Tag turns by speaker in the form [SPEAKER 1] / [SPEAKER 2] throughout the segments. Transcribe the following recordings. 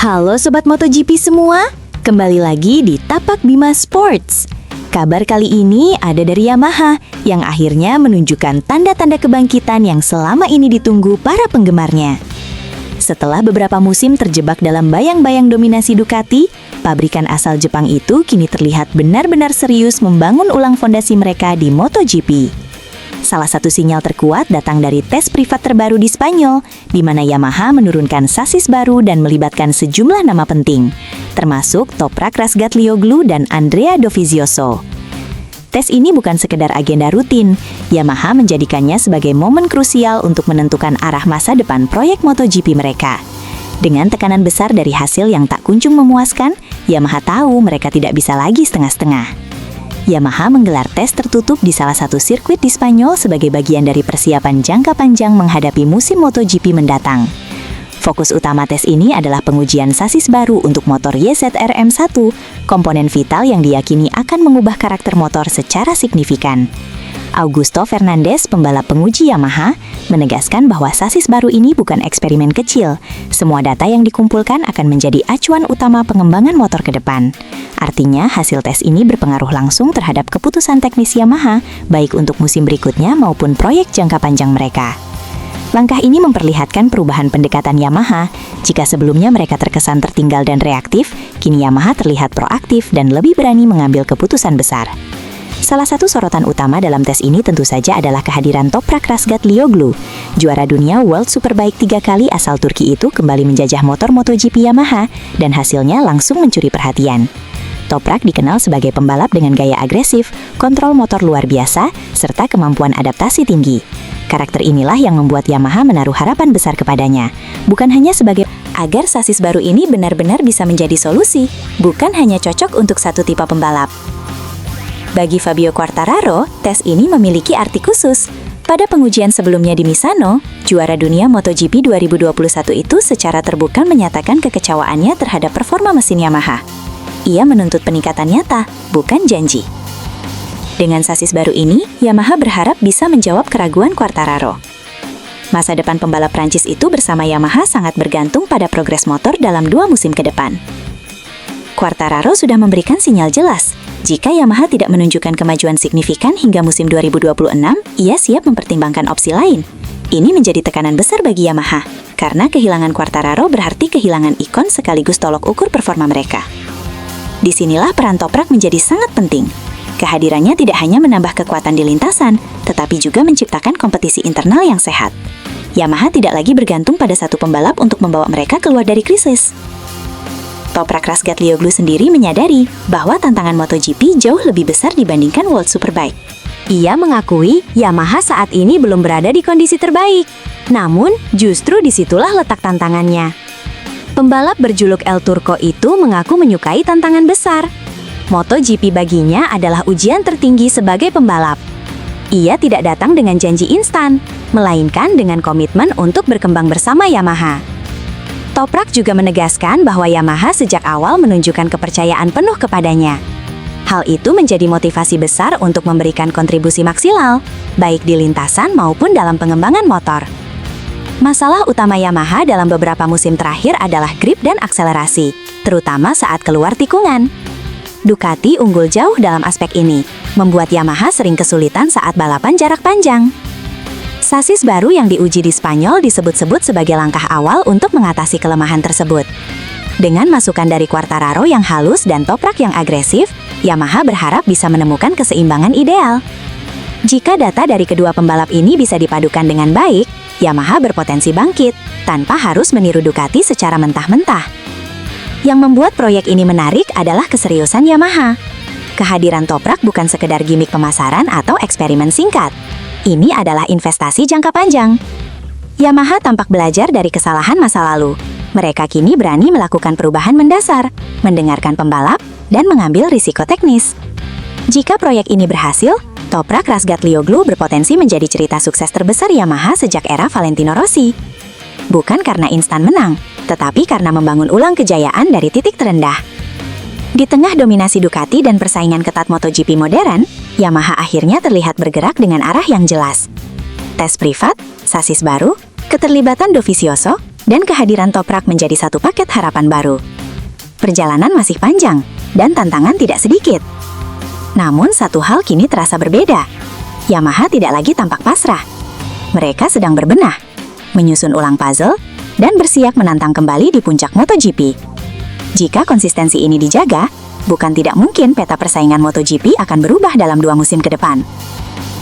[SPEAKER 1] Halo Sobat MotoGP semua, kembali lagi di Tapak Bima Sports. Kabar kali ini ada dari Yamaha yang akhirnya menunjukkan tanda-tanda kebangkitan yang selama ini ditunggu para penggemarnya. Setelah beberapa musim terjebak dalam bayang-bayang dominasi Ducati, pabrikan asal Jepang itu kini terlihat benar-benar serius membangun ulang fondasi mereka di MotoGP. Salah satu sinyal terkuat datang dari tes privat terbaru di Spanyol, di mana Yamaha menurunkan sasis baru dan melibatkan sejumlah nama penting, termasuk Toprak Razgatlioglu dan Andrea Dovizioso. Tes ini bukan sekedar agenda rutin, Yamaha menjadikannya sebagai momen krusial untuk menentukan arah masa depan proyek MotoGP mereka. Dengan tekanan besar dari hasil yang tak kunjung memuaskan, Yamaha tahu mereka tidak bisa lagi setengah-setengah. Yamaha menggelar tes tertutup di salah satu sirkuit di Spanyol sebagai bagian dari persiapan jangka panjang menghadapi musim MotoGP mendatang. Fokus utama tes ini adalah pengujian sasis baru untuk motor YZR-M1, komponen vital yang diyakini akan mengubah karakter motor secara signifikan. Augusto Fernandez, pembalap penguji Yamaha, menegaskan bahwa sasis baru ini bukan eksperimen kecil. Semua data yang dikumpulkan akan menjadi acuan utama pengembangan motor ke depan. Artinya, hasil tes ini berpengaruh langsung terhadap keputusan teknis Yamaha, baik untuk musim berikutnya maupun proyek jangka panjang mereka. Langkah ini memperlihatkan perubahan pendekatan Yamaha. Jika sebelumnya mereka terkesan tertinggal dan reaktif, kini Yamaha terlihat proaktif dan lebih berani mengambil keputusan besar. Salah satu sorotan utama dalam tes ini tentu saja adalah kehadiran Toprak Razgatlioglu. Juara dunia World Superbike 3 kali asal Turki itu kembali menjajah motor MotoGP Yamaha dan hasilnya langsung mencuri perhatian. Toprak dikenal sebagai pembalap dengan gaya agresif, kontrol motor luar biasa, serta kemampuan adaptasi tinggi. Karakter inilah yang membuat Yamaha menaruh harapan besar kepadanya, bukan hanya sebagai agar sasis baru ini benar-benar bisa menjadi solusi, bukan hanya cocok untuk satu tipe pembalap. Bagi Fabio Quartararo, tes ini memiliki arti khusus. Pada pengujian sebelumnya di Misano, juara dunia MotoGP 2021 itu secara terbuka menyatakan kekecewaannya terhadap performa mesin Yamaha. Ia menuntut peningkatan nyata, bukan janji. Dengan sasis baru ini, Yamaha berharap bisa menjawab keraguan Quartararo. Masa depan pembalap Prancis itu bersama Yamaha sangat bergantung pada progres motor dalam 2 musim ke depan. Quartararo sudah memberikan sinyal jelas. Jika Yamaha tidak menunjukkan kemajuan signifikan hingga musim 2026, ia siap mempertimbangkan opsi lain. Ini menjadi tekanan besar bagi Yamaha, karena kehilangan Quartararo berarti kehilangan ikon sekaligus tolok ukur performa mereka. Disinilah peran Toprak menjadi sangat penting. Kehadirannya tidak hanya menambah kekuatan di lintasan, tetapi juga menciptakan kompetisi internal yang sehat. Yamaha tidak lagi bergantung pada satu pembalap untuk membawa mereka keluar dari krisis. Toprak Razgatlioglu sendiri menyadari bahwa tantangan MotoGP jauh lebih besar dibandingkan World Superbike. Ia mengakui Yamaha saat ini belum berada di kondisi terbaik. Namun, justru disitulah letak tantangannya. Pembalap berjuluk El Turco itu mengaku menyukai tantangan besar. MotoGP baginya adalah ujian tertinggi sebagai pembalap. Ia tidak datang dengan janji instan, melainkan dengan komitmen untuk berkembang bersama Yamaha. Toprak juga menegaskan bahwa Yamaha sejak awal menunjukkan kepercayaan penuh kepadanya. Hal itu menjadi motivasi besar untuk memberikan kontribusi maksimal, baik di lintasan maupun dalam pengembangan motor. Masalah utama Yamaha dalam beberapa musim terakhir adalah grip dan akselerasi, terutama saat keluar tikungan. Ducati unggul jauh dalam aspek ini, membuat Yamaha sering kesulitan saat balapan jarak panjang. Sasis baru yang diuji di Spanyol disebut-sebut sebagai langkah awal untuk mengatasi kelemahan tersebut. Dengan masukan dari Quartararo yang halus dan Toprak yang agresif, Yamaha berharap bisa menemukan keseimbangan ideal. Jika data dari kedua pembalap ini bisa dipadukan dengan baik, Yamaha berpotensi bangkit, tanpa harus meniru Ducati secara mentah-mentah. Yang membuat proyek ini menarik adalah keseriusan Yamaha. Kehadiran Toprak bukan sekedar gimmick pemasaran atau eksperimen singkat. Ini adalah investasi jangka panjang. Yamaha tampak belajar dari kesalahan masa lalu. Mereka kini berani melakukan perubahan mendasar, mendengarkan pembalap, dan mengambil risiko teknis. Jika proyek ini berhasil, Toprak Razgatlioglu berpotensi menjadi cerita sukses terbesar Yamaha sejak era Valentino Rossi. Bukan karena instan menang, tetapi karena membangun ulang kejayaan dari titik terendah. Di tengah dominasi Ducati dan persaingan ketat MotoGP modern, Yamaha akhirnya terlihat bergerak dengan arah yang jelas. Tes privat, sasis baru, keterlibatan Dovizioso,
[SPEAKER 2] dan kehadiran Toprak menjadi satu paket harapan baru. Perjalanan masih panjang, dan tantangan tidak sedikit. Namun satu hal kini terasa berbeda. Yamaha tidak lagi tampak pasrah. Mereka sedang berbenah, menyusun ulang puzzle, dan bersiap menantang kembali di puncak MotoGP. Jika konsistensi ini dijaga, bukan tidak mungkin peta persaingan MotoGP akan berubah dalam 2 musim ke depan.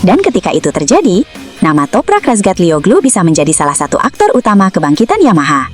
[SPEAKER 2] Dan ketika itu terjadi, nama Toprak Razgatlioglu bisa menjadi salah satu aktor utama kebangkitan Yamaha.